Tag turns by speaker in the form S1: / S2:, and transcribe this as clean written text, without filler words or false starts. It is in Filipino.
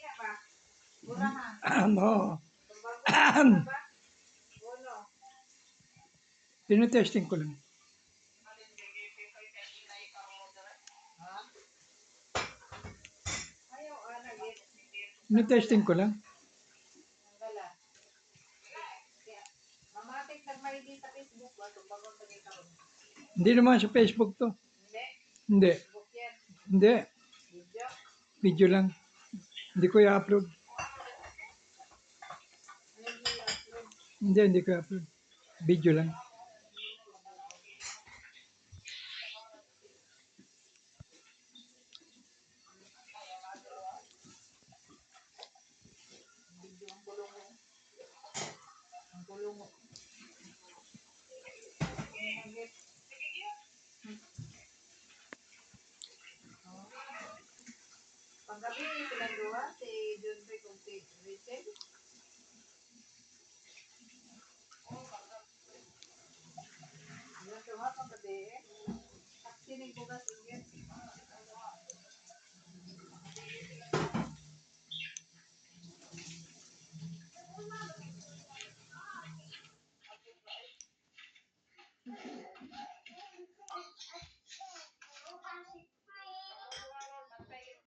S1: na ba? Burahan.
S2: Oo.
S1: Bago na ba? Uno.
S2: Tinetesting ko lang.
S1: Ha? Ayaw, nagit.
S2: Tinetesting ko lang.
S1: Ang gala. Kaya, mamatik nagmaili sa Facebook ba? Ito, bagong tagitaon.
S2: Hindi naman sa Facebook to.
S1: Hindi.
S2: Hindi.
S1: Facebook yan.
S2: Hindi.
S1: Video.
S2: Video lang. Hindi ko i-upload.
S1: Ano yung i-upload?
S2: Hindi ko i-upload. Video lang.
S1: Video ang kulong mo. Ang kulong mo. Nagit. Paggabi, silang duha, si John Rick o si Rachel. Silang duha, paggabi eh. Taksi ni Bugas Ingit.